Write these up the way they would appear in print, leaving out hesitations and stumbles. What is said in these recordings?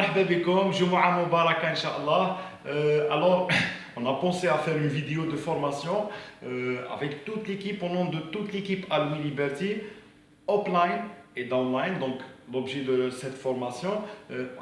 مرحبا بكم جمعة مباركة إن شاء الله. Alors, on a pensé à faire une vidéo de formation avec toute l'équipe, au nom de toute l'équipe Alwi Liberty, offline et downline. Donc, l'objet de cette formation,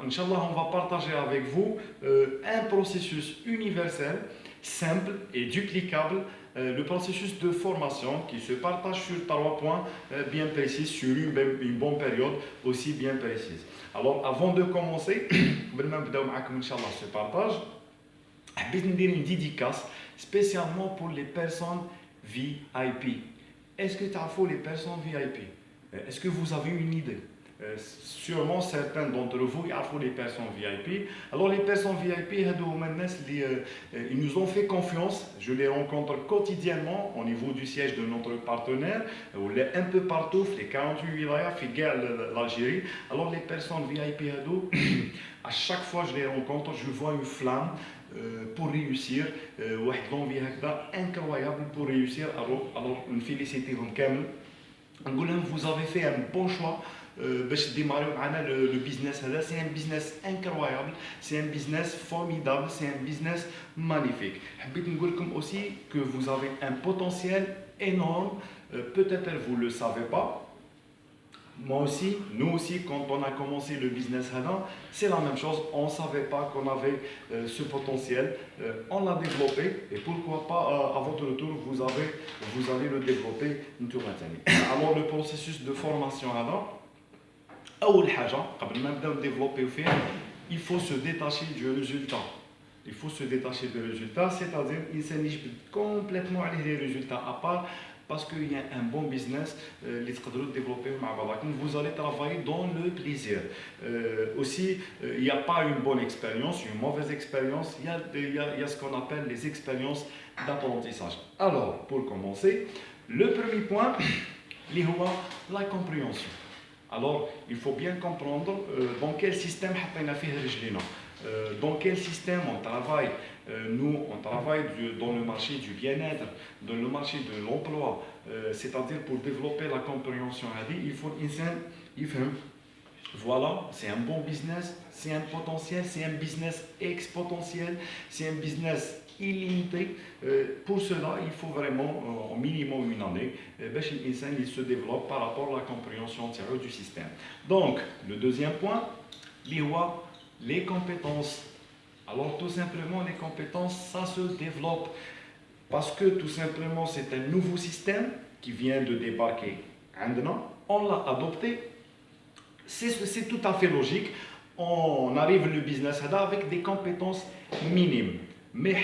Inch'Allah, on va partager avec vous un processus universel, simple et duplicable, le processus de formation qui se partage sur 3 points bien précis, sur une bonne période aussi bien précise. Alors, avant de commencer, قبل ما نبداو معكم Inch'Allah ce partage, حبيت ندير une dédicace spécialement pour les personnes VIP. Est-ce que tu as les personnes VIP? Est-ce que vous avez une idée? Sûrement certains d'entre vous ont les personnes VIP. Alors les personnes VIP, ils nous ont fait confiance. Je les rencontre quotidiennement au niveau du siège de notre partenaire, ou un peu partout, les 48 wilayas, l'Algérie. Alors les personnes VIP, à chaque fois que je les rencontre, je vois une flamme pour réussir, l'envie incroyable pour réussir. Alors, nous félicitons كامل. Vous avez fait un bon choix. Le business, c'est un business incroyable, c'est un business formidable, c'est un business magnifique. Je veux vous dire aussi que vous avez un potentiel énorme, peut-être vous ne le savez pas. Moi aussi, nous aussi, quand on a commencé le business, c'est la même chose. On ne savait pas qu'on avait ce potentiel. On l'a développé et pourquoi pas, à votre tour, vous allez le développer. Alors, le processus de formation, أول حاجة قبل ما نبداو développer فيه, il faut se détacher du résultat. Il faut se détacher du résultat, c'est-à-dire il s'agit complètement aller les résultats à part parce qu'il y a un bon business اللي تقدروا développer مع بعضكم. Vous allez travailler dans le plaisir. Aussi, il n'y a pas une bonne expérience, une mauvaise expérience. Il y a ce qu'on appelle les expériences d'apprentissage. Alors, pour commencer, le premier point, la compréhension. Alors, il faut bien comprendre dans quel système dans quel système on travaille. Nous, on travaille dans le marché du bien-être, dans le marché de l'emploi. C'est-à-dire, pour développer la compréhension, il faut voilà, c'est un bon business, c'est un potentiel, c'est un business exponentiel, c'est un business illimité. Pour cela, il faut vraiment au minimum une année. Il se développe par rapport à la compréhension du système. Donc, le deuxième point, les compétences. Alors, tout simplement, les compétences, ça se développe parce que tout simplement, c'est un nouveau système qui vient de débarquer. On l'a adopté. C'est tout à fait logique. On arrive le business avec des compétences minimes. Mais le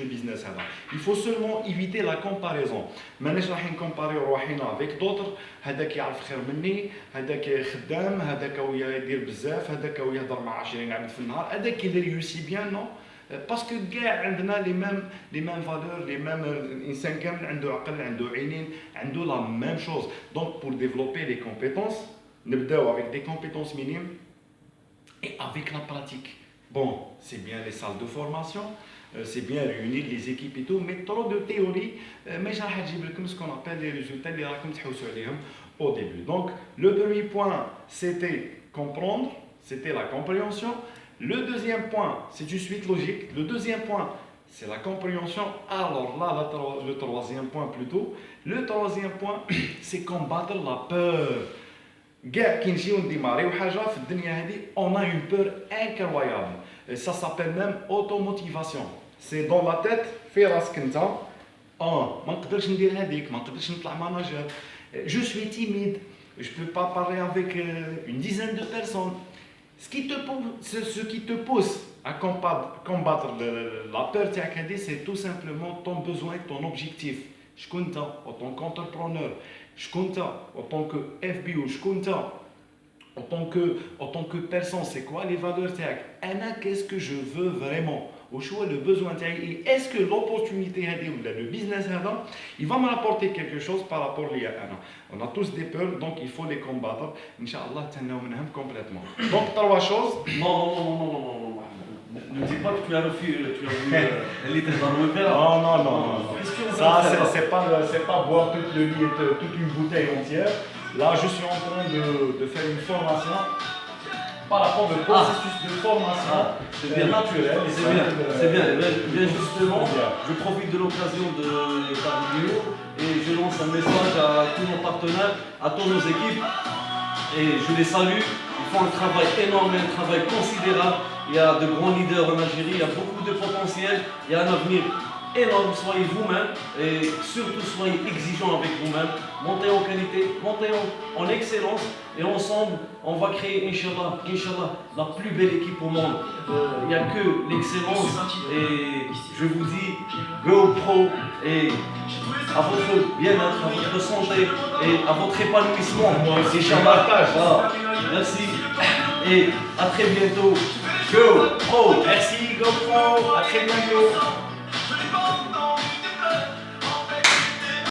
business. Il faut seulement éviter la comparaison. ماناش راح نكومباري روحنا avec d'autres. هذاك يعرف خير مني، هذاك خدام، هذاك ويا يدير بزاف، هذاك ويهضر مع 20 عبد في النهار، هذاك اللي ريوسي بيان. نو باسكو كاع عندنا لي ميم فالور، لي ميم. الانسان كامل عنده عقل، عنده عينين، عنده لا ميم شوز. دونك pour développer les compétences, نبداو avec des compétences minimes et avec la pratique. Bon, c'est bien les salles de formation, c'est bien réunir les équipes et tout, mais trop de théorie, mais je vais vous dire ce qu'on appelle les résultats, les au début. Donc, le premier point, c'était comprendre, c'était la compréhension. Le deuxième point, c'est une suite logique. Le deuxième point, c'est la compréhension. Alors là, le troisième point plutôt. Le troisième point, c'est combattre la peur. On a une peur incroyable. Et ça s'appelle même automotivation. C'est dans la tête, faire ce que je suis timide, je ne peux pas parler avec une dizaine de personnes. Ce qui te pousse à combattre la peur, c'est tout simplement ton besoin, ton objectif. Je compte en tant qu'entrepreneur, je compte en tant que FBO, je compte en tant que personne. C'est quoi les valeurs? Qu'est-ce que je veux vraiment? Au choix, le besoin. Et est-ce que l'opportunité, le business, il va me rapporter quelque chose par rapport à Anna? On a tous des peurs, donc il faut les combattre. Inch'Allah, complètement. Donc, 3 choses. Non. Ne dis pas que tu as vu Non. Ça, c'est pas boire toute une bouteille entière. Là, je suis en train de faire une formation par rapport au processus de formation c'est bien naturel. C'est bien. Bien justement, je profite de l'occasion de ta vidéo et je lance un message à tous nos partenaires, à toutes nos équipes et je les salue. Ils font un travail énorme, un travail considérable. Il y a de grands leaders en Algérie, il y a beaucoup de potentiel, il y a un avenir énorme. Soyez vous-même et surtout soyez exigeants avec vous-même. Montez en qualité, montez en excellence et ensemble on va créer, Inch'Allah, la plus belle équipe au monde. Il n'y a que l'excellence et je vous dis go pro et à votre bien-être, à votre santé et à votre épanouissement. Inch'Allah. Voilà. Merci et à très bientôt. Go pro. Merci, GoPro, à très bientôt.